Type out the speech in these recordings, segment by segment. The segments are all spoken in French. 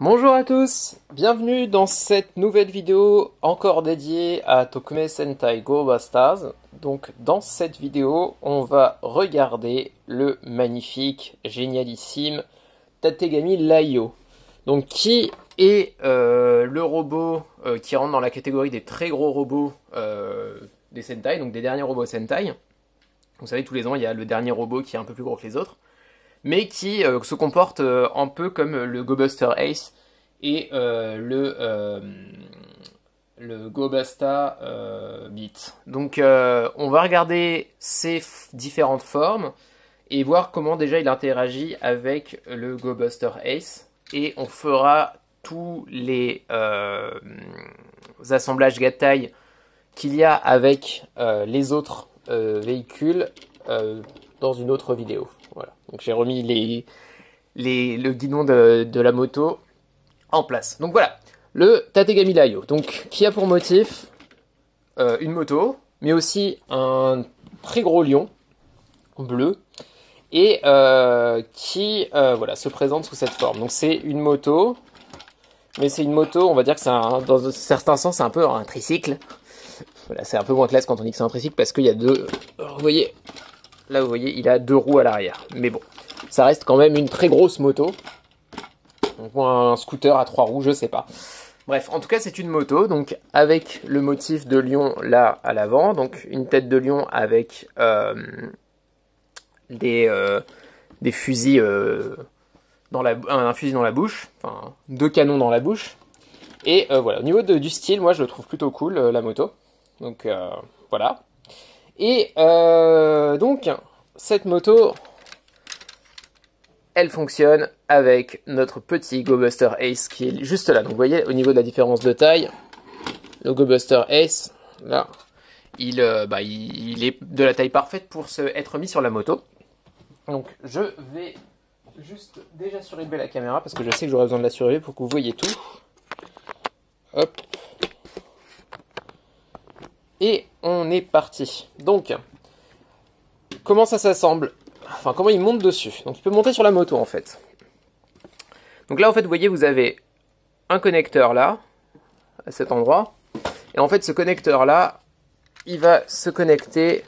Bonjour à tous, bienvenue dans cette nouvelle vidéo encore dédiée à Tokume Sentai Go Bastars. Donc dans cette vidéo, on va regarder le magnifique, génialissime Tategami Laio. Donc qui est le robot qui rentre dans la catégorie des très gros robots des Sentai, donc des derniers robots Sentai. Vous savez, tous les ans, il y a le dernier robot qui est un peu plus gros que les autres, mais qui se comporte un peu comme le Go Buster Ace et le Go Basta Beat. Donc on va regarder ces différentes formes et voir comment déjà il interagit avec le Go Buster Ace, et on fera tous les assemblages Gatai qu'il y a avec les autres véhicules dans une autre vidéo. Voilà. Donc j'ai remis le guidon de la moto en place. Donc voilà, le Tategami Laio, donc qui a pour motif une moto, mais aussi un très gros lion bleu, et qui voilà, se présente sous cette forme. Donc c'est une moto, mais c'est une moto, on va dire que c'est dans un certain sens, c'est un peu un tricycle. Voilà, c'est un peu moins classe quand on dit que c'est un tricycle parce qu'il y a deux. Vous voyez, là vous voyez, il a deux roues à l'arrière. Mais bon, ça reste quand même une très grosse moto. Donc un scooter à trois roues, je sais pas. Bref, en tout cas c'est une moto, donc avec le motif de lion là à l'avant, donc une tête de lion avec des fusils un fusil dans la bouche, enfin deux canons dans la bouche. Et voilà, au niveau du style, moi je le trouve plutôt cool, la moto. Donc voilà. Et donc cette moto, elle fonctionne avec notre petit Go Buster Ace qui est juste là. Donc vous voyez, au niveau de la différence de taille, le Go Buster Ace, là, il est de la taille parfaite pour être mis sur la moto. Donc je vais juste déjà surélever la caméra parce que je sais que j'aurai besoin de la surélever pour que vous voyez tout. Hop. Et on est parti. Donc, comment ça s'assemble? Enfin, comment il monte dessus? Donc, il peut monter sur la moto, en fait. Donc là, en fait, vous voyez, vous avez un connecteur là, à cet endroit. Et en fait, ce connecteur-là, il va se connecter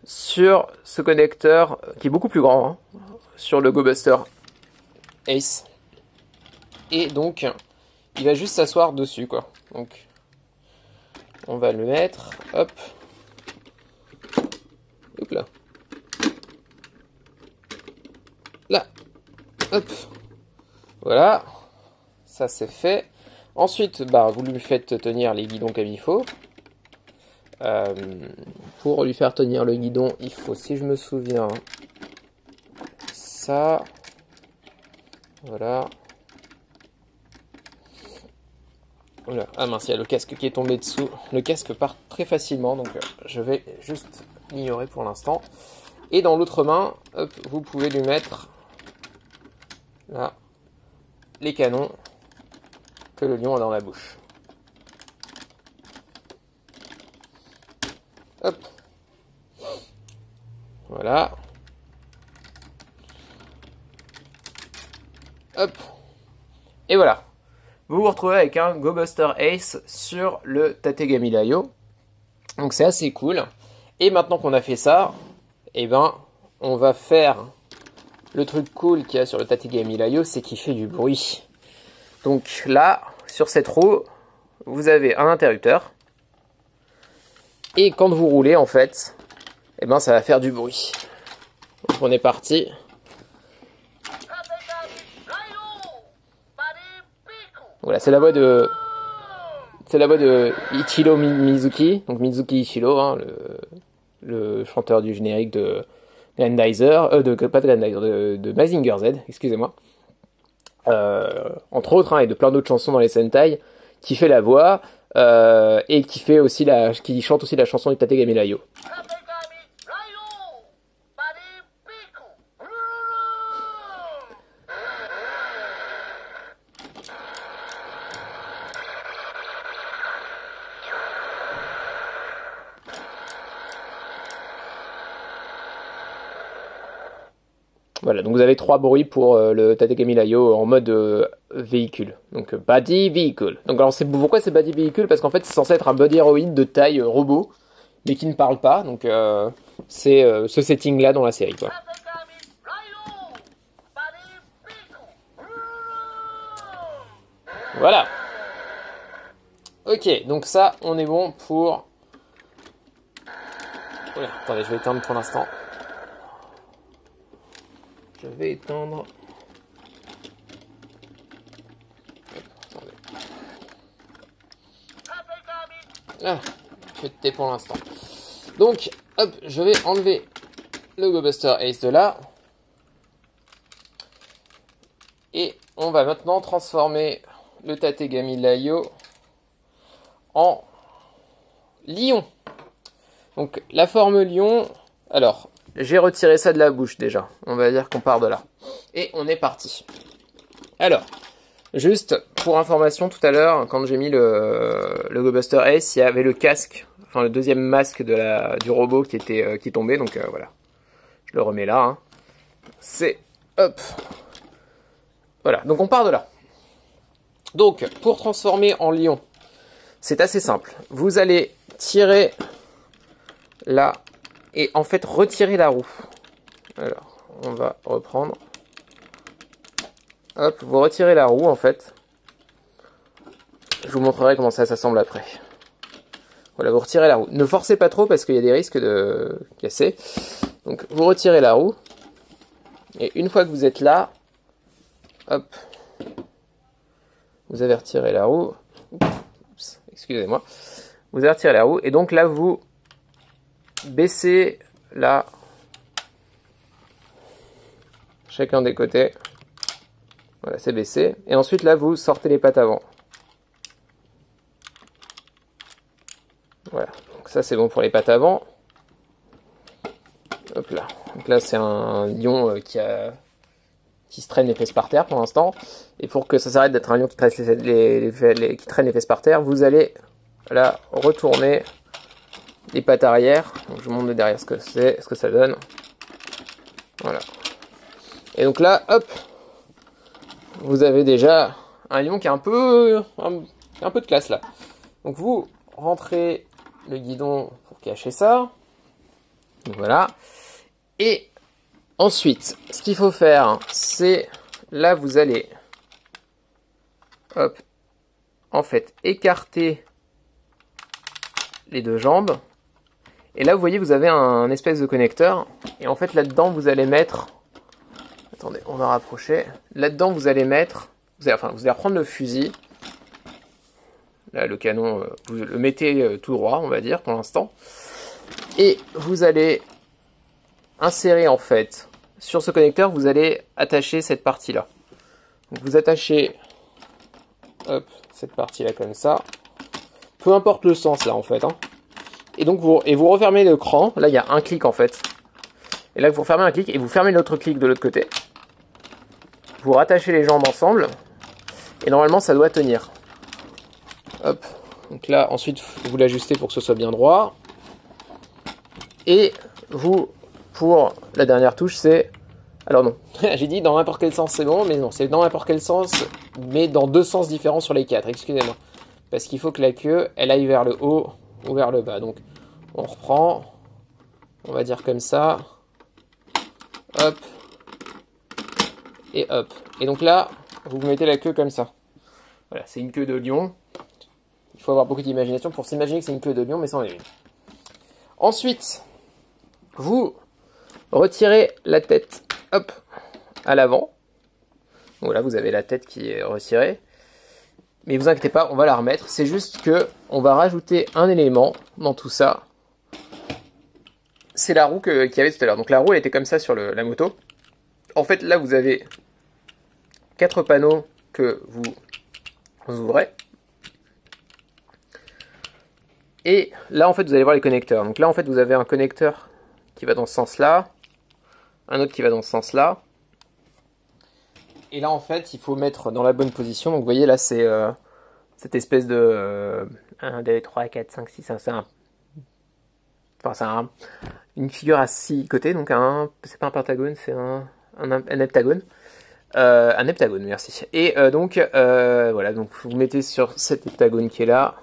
sur ce connecteur qui est beaucoup plus grand, hein, sur le Go Buster Ace. Et donc, il va juste s'asseoir dessus, quoi. Donc, on va le mettre, hop. Hop là. Là. Hop. Voilà. Ça c'est fait. Ensuite, vous lui faites tenir les guidons comme il faut. Pour lui faire tenir le guidon, il faut, si je me souviens, ça. Voilà. Oula. Ah mince, il y a le casque qui est tombé dessous. Le casque part très facilement, donc je vais juste l'ignorer pour l'instant. Et dans l'autre main, hop, vous pouvez lui mettre là les canons que le lion a dans la bouche. Hop. Voilà. Hop. Et voilà. Vous vous retrouvez avec un Go Buster Ace sur le Tategami Laio. Donc c'est assez cool. Et maintenant qu'on a fait ça, eh ben, on va faire le truc cool qu'il y a sur le Tategami Laio, c'est qu'il fait du bruit. Donc là, sur cette roue, vous avez un interrupteur. Et quand vous roulez, en fait, eh ben, ça va faire du bruit. Donc on est parti. Voilà, c'est la voix de Ichiro Mizuki, donc Mizuki Ichiro, hein, le chanteur du générique de Grandizer, pas de Grandizer, de Mazinger Z, excusez-moi. Entre autres, hein, et de plein d'autres chansons dans les Sentai, qui fait la voix, et qui chante aussi la chanson du Tategami Laio. Voilà, donc vous avez 3 bruits pour le Tategami Layo en mode véhicule. Donc Body Vehicle. Donc alors pourquoi c'est Body Vehicle? Parce qu'en fait c'est censé être un body héroïne de taille robot, mais qui ne parle pas. Donc c'est ce setting là dans la série quoi. Voilà. Ok, donc ça on est bon pour... Oula, attendez, je vais éteindre pour l'instant. Je vais éteindre. Attendez. Ah, je vais tester pour l'instant. Donc, hop, je vais enlever le Go Buster Ace de là. Et on va maintenant transformer le Tategami Layo en lion. Donc, la forme lion, alors... J'ai retiré ça de la bouche déjà. On va dire qu'on part de là. Et on est parti. Alors, juste pour information, tout à l'heure, quand j'ai mis le Go Buster Ace, il y avait le casque, enfin le deuxième masque du robot qui est tombé. Donc voilà. Je le remets là. Hein. C'est... Hop. Voilà. Donc on part de là. Donc, pour transformer en lion, c'est assez simple. Vous allez tirer là. Et en fait, retirer la roue. Alors, on va reprendre. Hop, vous retirez la roue, en fait. Je vous montrerai comment ça s'assemble après. Voilà, vous retirez la roue. Ne forcez pas trop parce qu'il y a des risques de casser. Donc, vous retirez la roue. Et une fois que vous êtes là, hop, vous avez retiré la roue. Oups, excusez-moi. Vous avez retiré la roue. Et donc là, vous... baissez là chacun des côtés. Voilà, c'est baissé. Et ensuite là vous sortez les pattes avant. Voilà, donc ça c'est bon pour les pattes avant. Hop là. Donc là c'est un lion qui se traîne les fesses par terre pour l'instant. Et pour que ça s'arrête d'être un lion qui traîne qui traîne les fesses par terre, vous allez là retourner les pattes arrière. Donc je vous montre de derrière ce que ça donne. Voilà. Et donc là, hop, vous avez déjà un lion qui a un peu de classe là. Donc vous rentrez le guidon pour cacher ça. Donc voilà. Et ensuite, ce qu'il faut faire, c'est là vous allez, hop, en fait écarter les deux jambes. Et là, vous voyez, vous avez un espèce de connecteur. Et en fait, là-dedans, vous allez mettre... Attendez, on va rapprocher. Là-dedans, vous allez mettre... Vous allez reprendre le fusil. Là, le canon, vous le mettez tout droit, on va dire, pour l'instant. Et vous allez insérer, en fait, sur ce connecteur, vous allez attacher cette partie-là. Donc, vous attachez... Hop, cette partie-là comme ça. Peu importe le sens, là, en fait, hein. Et donc vous refermez le cran. Là il y a un clic en fait. Et là vous refermez un clic et vous fermez l'autre clic de l'autre côté. Vous rattachez les jambes ensemble. Et normalement ça doit tenir. Hop. Donc là ensuite vous l'ajustez pour que ce soit bien droit. Et vous, pour la dernière touche, c'est... Alors non, j'ai dit dans n'importe quel sens c'est bon, mais non, c'est dans n'importe quel sens, mais dans deux sens différents sur les quatre, excusez-moi. Parce qu'il faut que la queue, elle aille vers le haut ou vers le bas. Donc on reprend, on va dire comme ça, hop, et hop. Et donc là, vous mettez la queue comme ça. Voilà, c'est une queue de lion. Il faut avoir beaucoup d'imagination pour s'imaginer que c'est une queue de lion, mais c'en est une. Ensuite, vous retirez la tête, hop, à l'avant. Voilà, vous avez la tête qui est retirée. Mais vous inquiétez pas, on va la remettre. C'est juste que on va rajouter un élément dans tout ça. C'est la roue qu'il y avait tout à l'heure. Donc la roue, elle était comme ça sur la moto. En fait, là, vous avez 4 panneaux que vous ouvrez. Et là, en fait, vous allez voir les connecteurs. Donc là, en fait, vous avez un connecteur qui va dans ce sens-là. Un autre qui va dans ce sens-là. Et là, en fait, il faut mettre dans la bonne position. Donc, vous voyez, là, c'est cette espèce de 1, 2, 3, 4, 5, 6, c'est une figure à 6 côtés. Donc, c'est pas un pentagone, c'est un un heptagone. Un heptagone, merci. Et donc, voilà, donc vous mettez sur cet heptagone qui est là.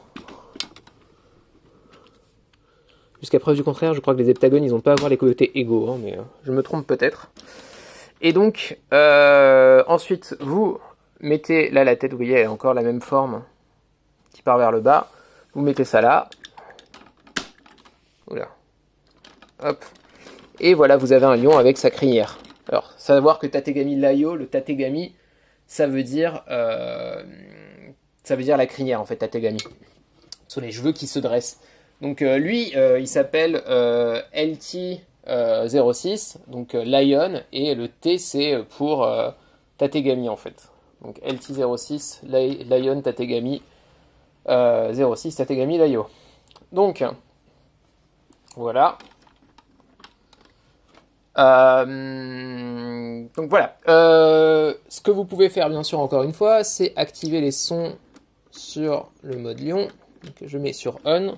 Jusqu'à preuve du contraire, je crois que les heptagones, ils n'ont pas à avoir les côtés égaux, hein, mais je me trompe peut-être. Et donc, ensuite, vous mettez là la tête, vous voyez, elle a encore la même forme qui part vers le bas. Vous mettez ça là. Oula. Hop. Et voilà, vous avez un lion avec sa crinière. Alors, savoir que Tategami Layo, le Tategami, ça veut dire la crinière en fait, Tategami. Ce sont les cheveux qui se dressent. Donc lui, il s'appelle LT06, donc Lion, et le T c'est pour Tategami en fait. Donc LT06, Lion Tategami 06 Tategami Layo. Donc voilà. Donc voilà. Ce que vous pouvez faire bien sûr encore une fois, c'est activer les sons sur le mode lion. Donc je mets sur on.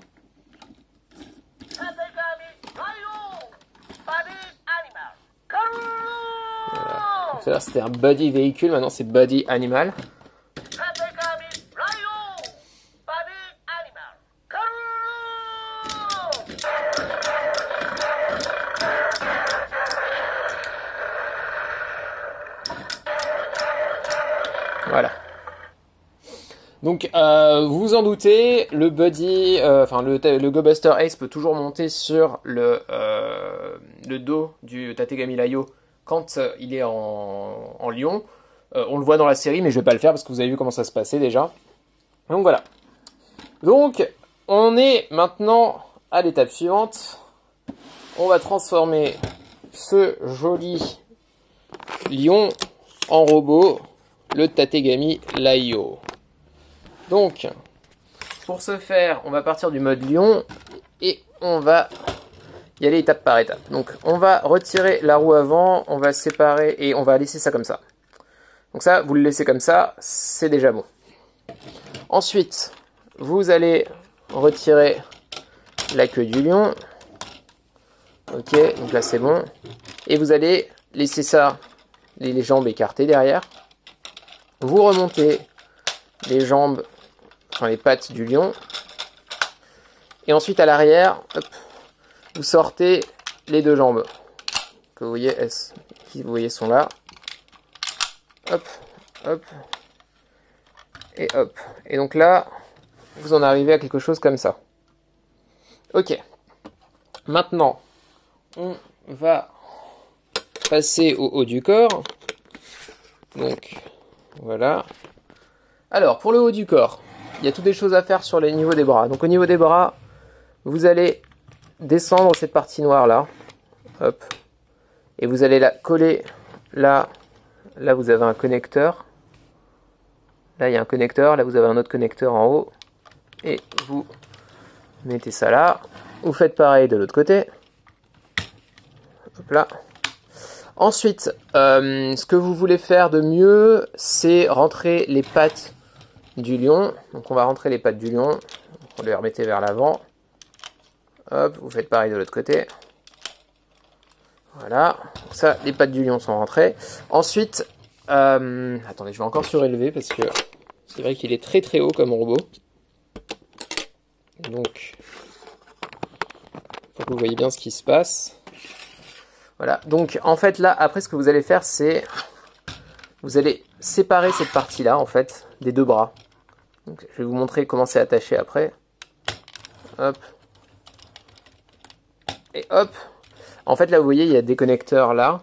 Voilà. Donc ça c'était un body véhicule, maintenant c'est body animal. Voilà. Donc, vous vous en doutez, le buddy, le Go Buster Ace peut toujours monter sur le dos du Tategami Layo quand il est en lion. On le voit dans la série, mais je vais pas le faire parce que vous avez vu comment ça se passait déjà. Donc voilà. Donc, on est maintenant à l'étape suivante. On va transformer ce joli lion en robot, le Tategami Layo. Donc, pour ce faire, on va partir du mode lion et on va y aller étape par étape. Donc, on va retirer la roue avant, on va séparer et on va laisser ça comme ça. Donc ça, vous le laissez comme ça, c'est déjà bon. Ensuite, vous allez retirer la queue du lion. Ok, donc là c'est bon. Et vous allez laisser ça, les jambes écartées derrière. Vous remontez les jambes, enfin les pattes du lion. Et ensuite à l'arrière, vous sortez les deux jambes. Que vous voyez, qui vous voyez sont là. Hop, hop. Et hop. Et donc là, vous en arrivez à quelque chose comme ça. Ok. Maintenant, on va passer au haut du corps. Donc, voilà. Alors, pour le haut du corps, il y a toutes des choses à faire sur les niveaux des bras. Donc, au niveau des bras, vous allez descendre cette partie noire là. Hop. Et vous allez la coller là. Là, vous avez un connecteur. Là, il y a un connecteur. Là, vous avez un autre connecteur en haut. Et vous mettez ça là. Vous faites pareil de l'autre côté. Hop là. Ensuite, ce que vous voulez faire de mieux, c'est rentrer les pattes du lion. Donc, on va rentrer les pattes du lion. On les remettez vers l'avant. Hop, vous faites pareil de l'autre côté. Voilà. Donc ça, les pattes du lion sont rentrées. Ensuite, attendez, je vais encore surélever parce que c'est vrai qu'il est très très haut comme robot. Donc, pour que vous voyez bien ce qui se passe. Voilà. Donc, en fait, là, après, ce que vous allez faire, c'est vous allez séparer cette partie-là, en fait, des deux bras. Donc, je vais vous montrer comment c'est attaché après. Hop. Et hop. En fait, là, vous voyez, il y a des connecteurs là.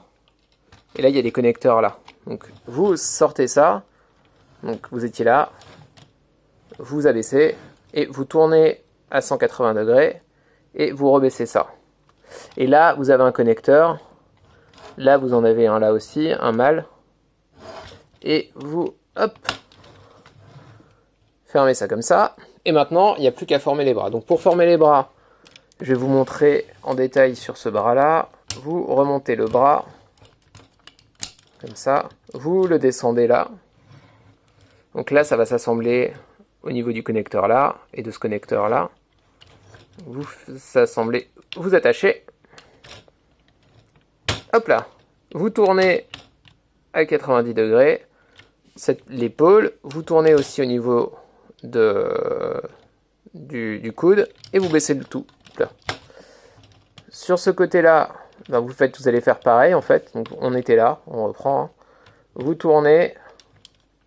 Et là, il y a des connecteurs là. Donc, vous sortez ça. Donc, vous étiez là. Vous abaissez. Et vous tournez à 180 degrés. Et vous rebaissez ça. Et là, vous avez un connecteur. Là, vous en avez un là aussi, un mâle. Et vous, hop, fermez ça comme ça. Et maintenant, il n'y a plus qu'à former les bras. Donc, pour former les bras, je vais vous montrer en détail sur ce bras-là. Vous remontez le bras, comme ça. Vous le descendez là. Donc là, ça va s'assembler au niveau du connecteur là et de ce connecteur là. Vous assemblez, vous attachez. Hop là. Vous tournez à 90 degrés l'épaule. Vous tournez aussi au niveau du coude et vous baissez le tout. Là. Sur ce côté-là, ben vous allez faire pareil en fait. Donc on était là, on reprend. Hein. Vous tournez.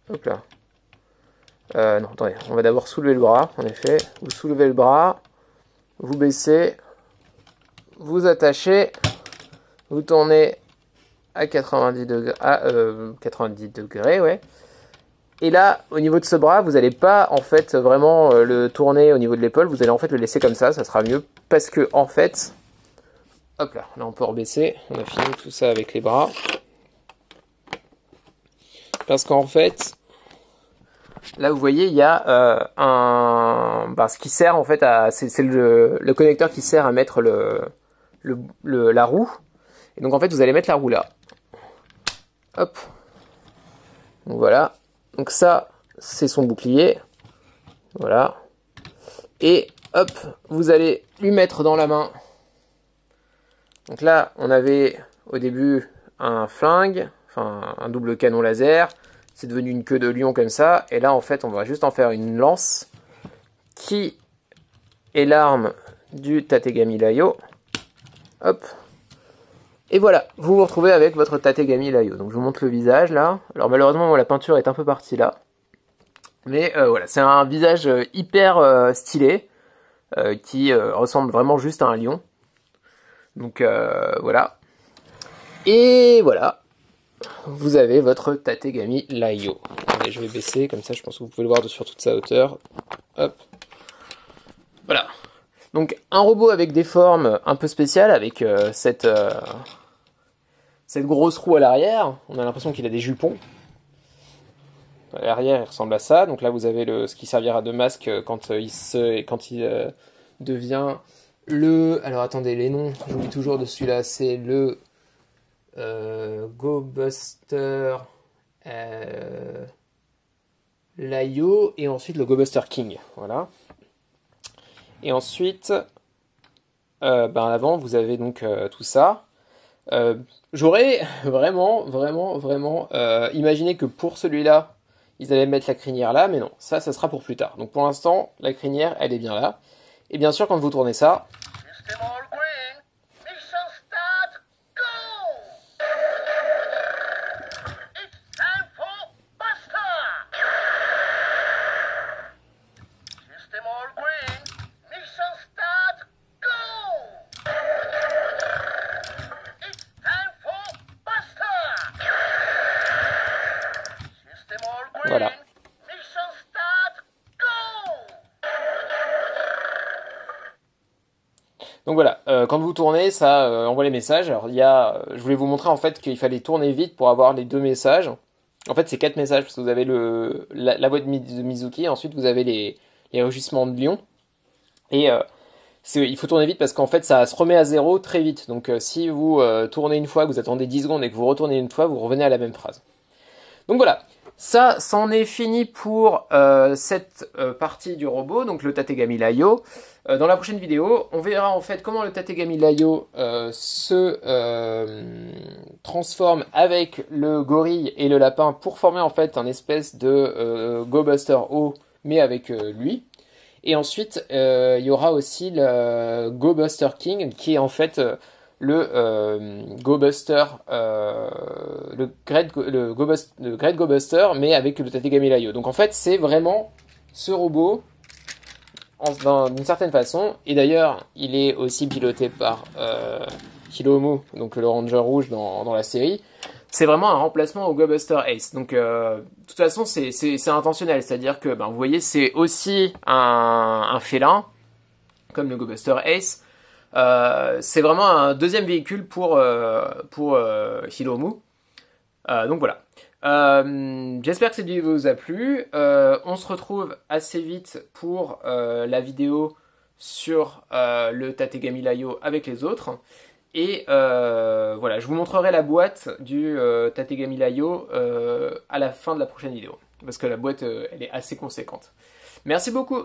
Hop là. Non, attendez, on va d'abord soulever le bras, en effet. Vous soulevez le bras, vous baissez, vous attachez, vous tournez à 90 degrés, 90 degrés, ouais. Et là, au niveau de ce bras, vous n'allez pas en fait vraiment le tourner au niveau de l'épaule, vous allez en fait le laisser comme ça sera mieux, parce que en fait, hop là, là on peut rebaisser, on a fini tout ça avec les bras. Parce qu'en fait, là, vous voyez, il y a ce qui sert en fait à, c'est le connecteur qui sert à mettre la roue. Et donc en fait, vous allez mettre la roue là. Hop. Donc voilà. Donc ça, c'est son bouclier. Voilà. Et hop, vous allez lui mettre dans la main. Donc là, on avait au début un flingue, enfin un double canon laser. C'est devenu une queue de lion comme ça. Et là, en fait, on va juste en faire une lance qui est l'arme du Tategami Layo. Hop. Et voilà, vous vous retrouvez avec votre Tategami Layo. Donc, je vous montre le visage, là. Alors, malheureusement, la peinture est un peu partie là. Mais voilà, c'est un visage hyper stylé qui ressemble vraiment juste à un lion. Donc, voilà. Et voilà. Vous avez votre Tategami Layo. Allez, je vais baisser, comme ça je pense que vous pouvez le voir sur toute sa hauteur. Hop. Voilà. Donc un robot avec des formes un peu spéciales, avec cette grosse roue à l'arrière. On a l'impression qu'il a des jupons. À l'arrière, il ressemble à ça. Donc là, vous avez ce qui servira de masque quand il devient le... Alors attendez, les noms, j'oublie toujours de celui-là. C'est le... Go Buster Layo et ensuite le Go Buster King, voilà. Et ensuite à l'avant vous avez donc tout ça. J'aurais vraiment imaginé que pour celui-là ils allaient mettre la crinière là, mais non, ça sera pour plus tard. Donc pour l'instant la crinière elle est bien là. Et bien sûr quand vous tournez ça, voilà. Donc voilà, quand vous tournez, ça envoie les messages. Alors je voulais vous montrer en fait qu'il fallait tourner vite pour avoir les 2 messages. En fait, c'est 4 messages parce que vous avez la voix de Mizuki, ensuite vous avez les rugissements de lion. Et il faut tourner vite parce qu'en fait, ça se remet à 0 très vite. Donc si vous tournez une fois, que vous attendez 10 secondes et que vous retournez une fois, vous revenez à la même phrase. Donc voilà. Ça, c'en est fini pour cette partie du robot, donc le Tategami Layo. Dans la prochaine vidéo, on verra en fait comment le Tategami Layo se transforme avec le gorille et le lapin pour former en fait un espèce de Go Buster O, mais avec lui. Et ensuite, il y aura aussi le Go Buster King, qui est en fait le Go Buster, le Great Go Buster, mais avec le Tategami Layo. Donc en fait, c'est vraiment ce robot d'une certaine façon. Et d'ailleurs, il est aussi piloté par Hiromu, donc le Ranger rouge dans la série. C'est vraiment un remplacement au Go Buster Ace. Donc, de toute façon, c'est intentionnel. C'est-à-dire que, vous voyez, c'est aussi un félin, comme le Go Buster Ace. C'est vraiment un deuxième véhicule pour Hiromu. Donc voilà. J'espère que cette vidéo vous a plu. On se retrouve assez vite pour la vidéo sur le Tategami Layo avec les autres. Et voilà, je vous montrerai la boîte du Tategami Layo à la fin de la prochaine vidéo. Parce que la boîte, elle est assez conséquente. Merci beaucoup.